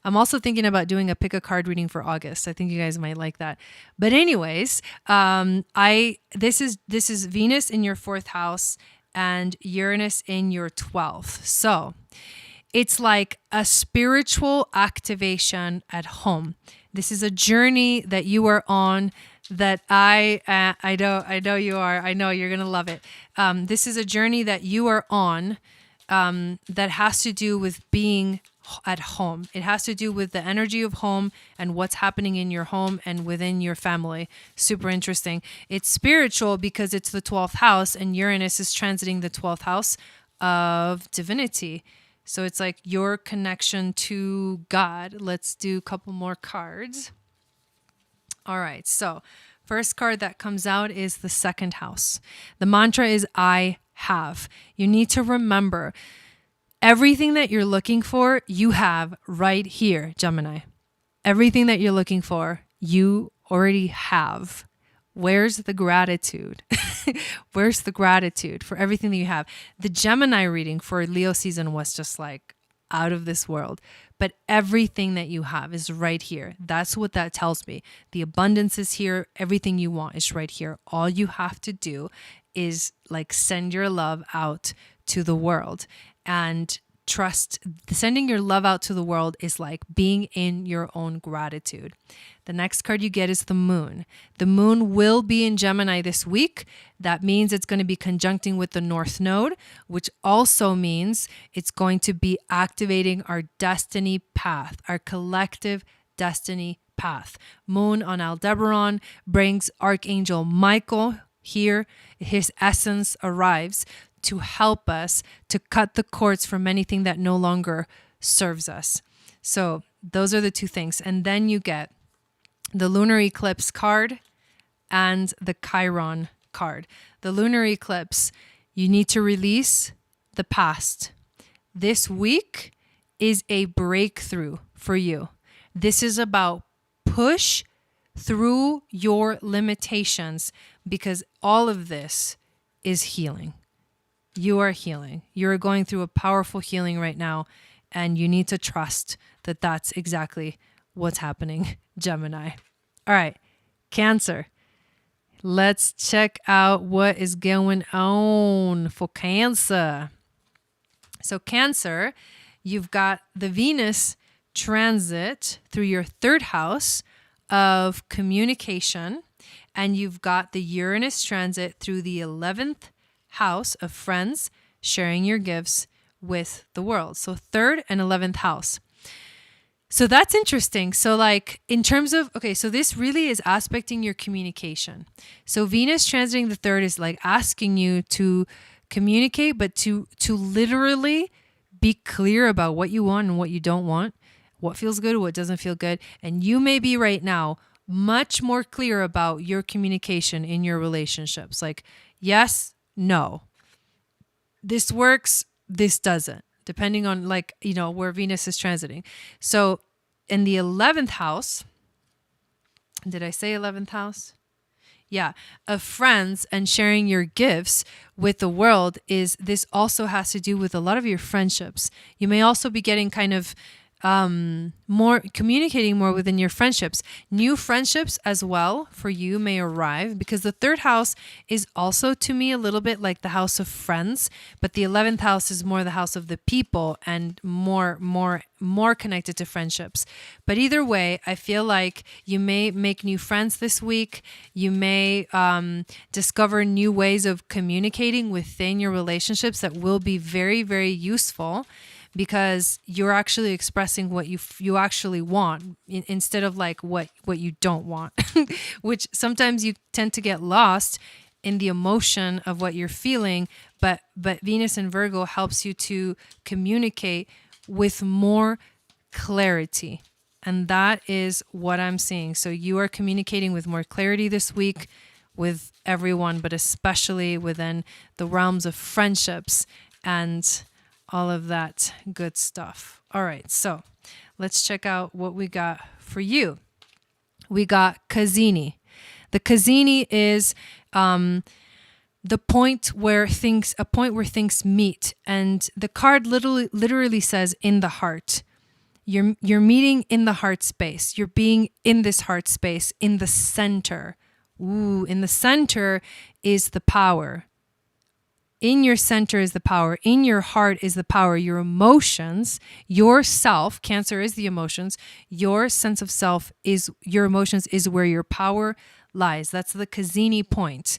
I'm also thinking about doing a pick a card reading for August. I think you guys might like that. But anyways, this is Venus in your 4th house and Uranus in your 12th. So it's like a spiritual activation at home. This is a journey that you are on that I know you are. I know you're going to love it. This is a journey that you are on that has to do with being at home. It has to do with the energy of home and what's happening in your home and within your family. Super interesting. It's spiritual because it's the 12th house and Uranus is transiting the 12th house of divinity. So it's like your connection to God. Let's do a couple more cards. All right. So first card that comes out is the 2nd house. The mantra is I have. You need to remember everything that you're looking for, you have right here, Gemini. Everything that you're looking for, you already have. Where's the gratitude? Where's the gratitude for everything that you have? The Gemini reading for Leo season was just like out of this world. But everything that you have is right here. That's what that tells me. The abundance is here. Everything you want is right here. All you have to do is like send your love out to the world. And trust, sending your love out to the world is like being in your own gratitude. The next card you get is the moon. The moon will be in Gemini this week. That means it's going to be conjuncting with the North Node, which also means it's going to be activating our destiny path, our collective destiny path. Moon on Aldebaran brings Archangel Michael here. His essence arrives to help us to cut the cords from anything that no longer serves us. So those are the two things. And then you get the lunar eclipse card and the Chiron card. The lunar eclipse, you need to release the past. This week is a breakthrough for you. This is about push through your limitations, because all of this is healing. You are healing. You're going through a powerful healing right now, and you need to trust that that's exactly what's happening, Gemini. All right, Cancer. Let's check out what is going on for Cancer. So Cancer, you've got the Venus transit through your third house of communication, and you've got the Uranus transit through the 11th house of friends, sharing your gifts with the world. So third and 11th house. So that's interesting. So like in terms of, okay, so this really is aspecting your communication. So Venus transiting the third is like asking you to communicate, but to literally be clear about what you want and what you don't want, what feels good, what doesn't feel good. And you may be right now much more clear about your communication in your relationships. Like, yes, no, this works, this doesn't, depending on like, you know, where Venus is transiting. So in the 11th house, did I say 11th house? Yeah, of friends and sharing your gifts with the world is, this also has to do with a lot of your friendships. You may also be getting kind of more communicating more within your friendships. New friendships as well for you may arrive, because the third house is also to me a little bit like the house of friends, but the 11th house is more the house of the people and more connected to friendships. But either way, I feel like you may make new friends this week. You may discover new ways of communicating within your relationships that will be very, very useful, because you're actually expressing what you actually want instead of like what you don't want, which sometimes you tend to get lost in the emotion of what you're feeling. But Venus in Virgo helps you to communicate with more clarity. And that is what I'm seeing. So you are communicating with more clarity this week with everyone, but especially within the realms of friendships and all of that good stuff. All right, so let's check out what we got for you. We got Kazini. The Kazini is a point where things meet, and the card literally says in the heart. You're meeting in the heart space. You're being in this heart space in the center. Ooh, in the center is the power. In your center is the power. In your heart is the power. Your emotions, yourself, Cancer is the emotions. Your sense of self is, your emotions is where your power lies. That's the Kazini point.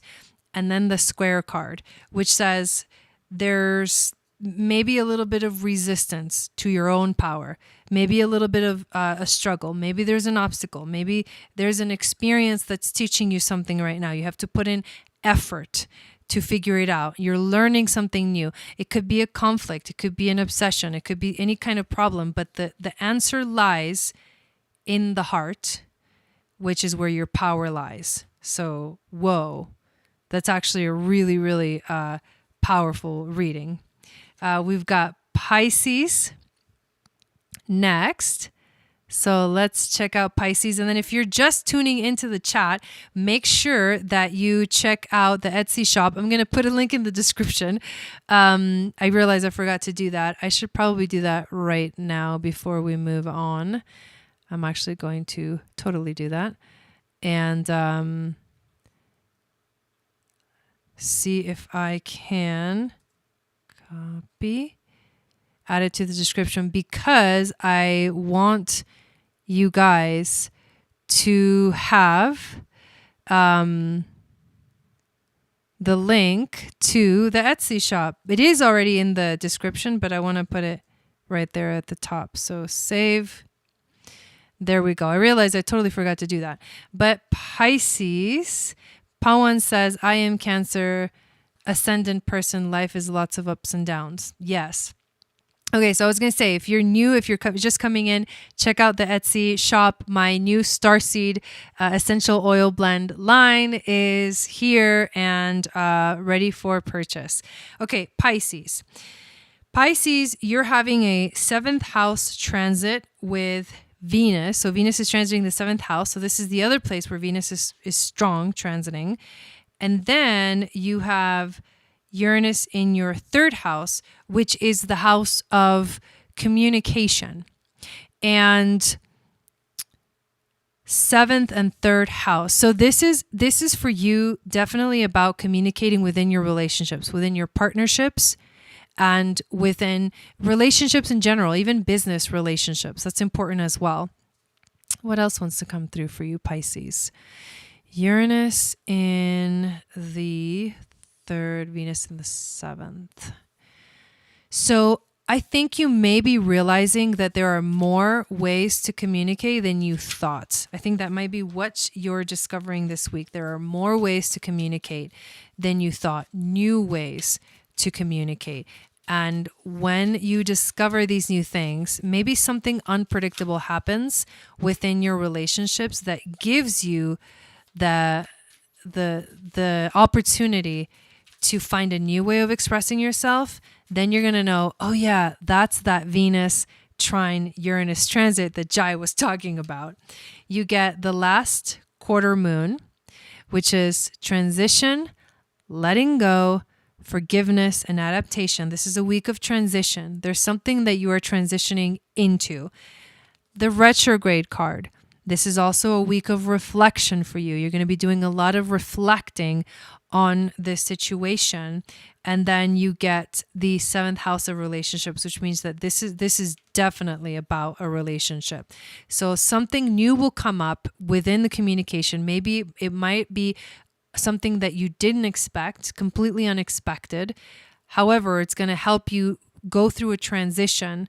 And then the square card, which says there's maybe a little bit of resistance to your own power, maybe a little bit of a struggle, maybe there's an obstacle, maybe there's an experience that's teaching you something right now. You have to put in effort to figure it out. You're learning something new. It could be a conflict. It could be an obsession. It could be any kind of problem. But the answer lies in the heart, which is where your power lies. So, whoa, that's actually a really, really powerful reading. We've got Pisces next. So let's check out Pisces. And then if you're just tuning into the chat, make sure that you check out the Etsy shop. I'm going to put a link in the description. I realize I forgot to do that. I should probably do that right now before we move on. I'm actually going to totally do that. And see if I can Copy. Add it to the description because I want you guys to have the link to the Etsy shop. It is already in the description, but I want to put it right there at the top. So save. There we go. I realized I totally forgot to do that. But Pisces, Pawan says, I am Cancer, ascendant person. Life is lots of ups and downs. Yes. Okay, so I was going to say, if you're new, if you're just coming in, check out the Etsy shop. My new Starseed essential oil blend line is here and ready for purchase. Okay, Pisces. Pisces, you're having a 7th house transit with Venus. So Venus is transiting the 7th house. So this is the other place where Venus is strong transiting. And then you have Uranus in your 3rd house, which is the house of communication. And 7th and 3rd house. So this is for you definitely about communicating within your relationships, within your partnerships, and within relationships in general, even business relationships. That's important as well. What else wants to come through for you, Pisces? Uranus in the 3rd, Venus in the 7th. So I think you may be realizing that there are more ways to communicate than you thought. I think that might be what you're discovering this week. There are more ways to communicate than you thought, new ways to communicate. And when you discover these new things, maybe something unpredictable happens within your relationships that gives you the opportunity to find a new way of expressing yourself. Then you're going to know, oh yeah, that's that Venus trine Uranus transit that Jai was talking about. You get the last quarter moon, which is transition, letting go, forgiveness, and adaptation. This is a week of transition. There's something that you are transitioning into. The retrograde card. This is also a week of reflection for you. You're going to be doing a lot of reflecting on this situation. And then you get the 7th house of relationships, which means that this is definitely about a relationship. So something new will come up within the communication. Maybe it might be something that you didn't expect, completely unexpected. However, it's going to help you go through a transition,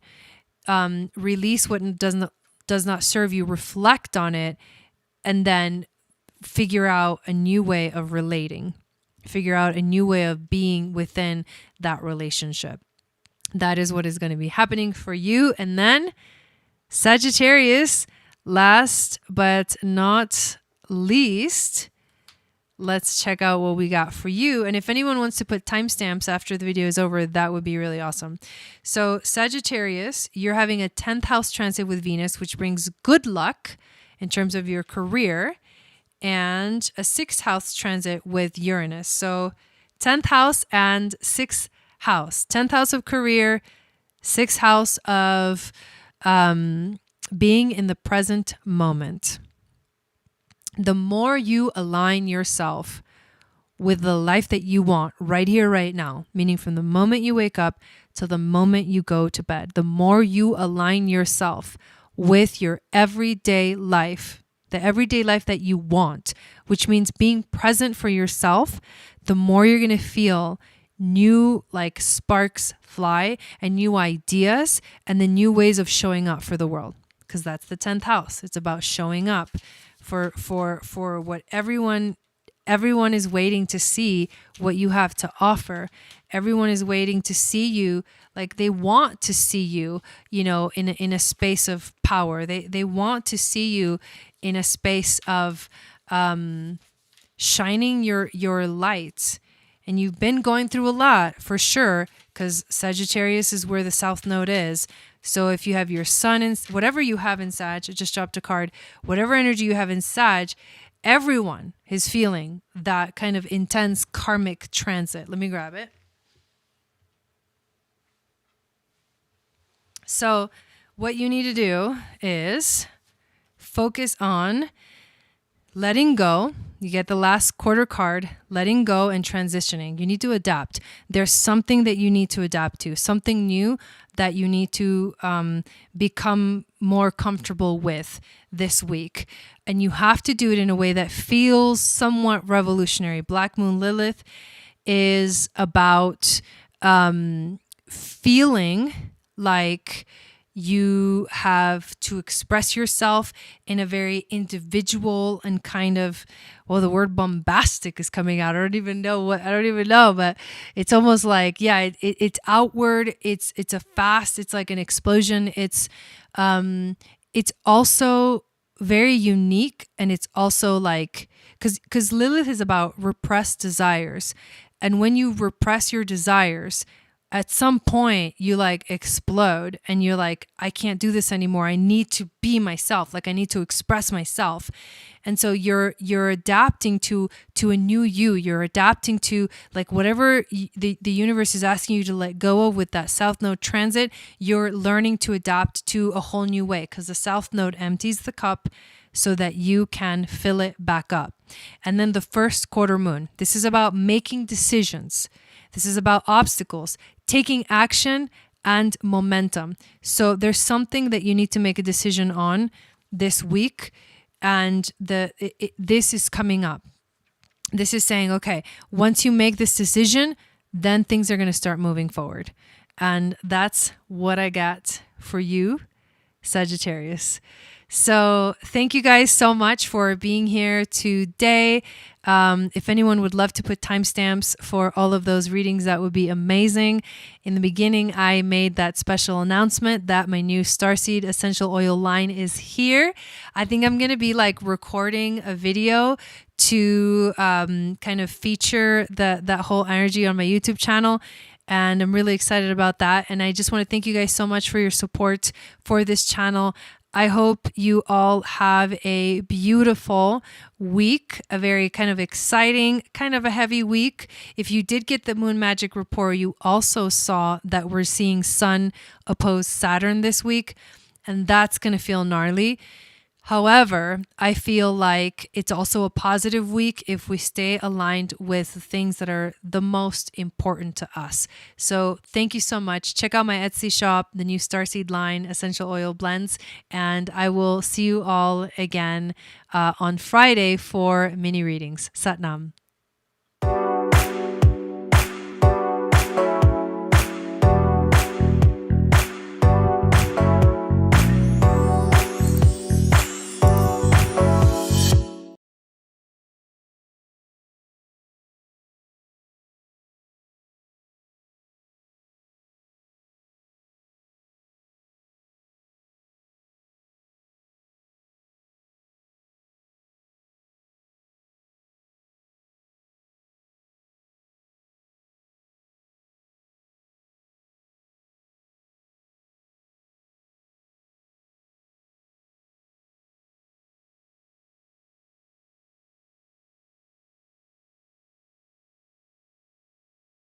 release what does not serve you, reflect on it, and then figure out a new way of relating, figure out a new way of being within that relationship. That is what is going to be happening for you. And then Sagittarius, last but not least, let's check out what we got for you. And if anyone wants to put timestamps after the video is over, that would be really awesome. So Sagittarius, you're having a 10th house transit with Venus, which brings good luck in terms of your career, and a 6th house transit with Uranus. So 10th house and 6th house. 10th house of career, 6th house of being in the present moment. The more you align yourself with the life that you want right here, right now, meaning from the moment you wake up to the moment you go to bed, the more you align yourself with your everyday life, the everyday life that you want, which means being present for yourself, the more you're going to feel new sparks fly and new ideas and the new ways of showing up for the world. Because that's the 10th house. It's about showing up for what everyone is waiting to see what you have to offer. Everyone is waiting to see you, they want to see you, in a space of power. They want to see you in a space of shining your light. And you've been going through a lot for sure, because Sagittarius is where the South Node is. So if you have your sun in whatever you have in Sag, I just dropped a card, whatever energy you have in Sag, everyone is feeling that kind of intense karmic transit. Let me grab it. So what you need to do is focus on letting go. You get the last quarter card, letting go and transitioning. You need to adapt. There's something that you need to adapt to, something new that you need to become more comfortable with this week. And you have to do it in a way that feels somewhat revolutionary. Black Moon Lilith is about feeling like you have to express yourself in a very individual and kind of, well, the word bombastic is coming out. I don't even know, but it's almost like, it's outward. It's it's like an explosion. It's also very unique. And it's also like, because Lilith is about repressed desires. And when you repress your desires, at some point you like explode and you're like, I can't do this anymore. I need to be myself. Like I need to express myself. And so you're adapting to a new you. You're adapting to like whatever the universe is asking you to let go of with that South Node transit. You're learning to adapt to a whole new way, because the South Node empties the cup so that you can fill it back up. And then the first quarter moon. This is about making decisions. This is about obstacles, taking action and momentum. So there's something that you need to make a decision on this week. And this is coming up. This is saying, okay, once you make this decision, then things are going to start moving forward. And that's what I got for you, Sagittarius. So thank you guys so much for being here today. If anyone would love to put timestamps for all of those readings, that would be amazing. In the beginning, I made that special announcement that my new Starseed essential oil line is here. I think I'm going to be like recording a video to kind of feature that whole energy on my YouTube channel. And I'm really excited about that. And I just want to thank you guys so much for your support for this channel. I hope you all have a beautiful week, a very kind of exciting, kind of a heavy week. If you did get the Moon Magic Report, you also saw that we're seeing Sun oppose Saturn this week, and that's going to feel gnarly. However, I feel like it's also a positive week if we stay aligned with the things that are the most important to us. So thank you so much. Check out my Etsy shop, the new Starseed line, essential oil blends, and I will see you all again on Friday for mini readings. Satnam.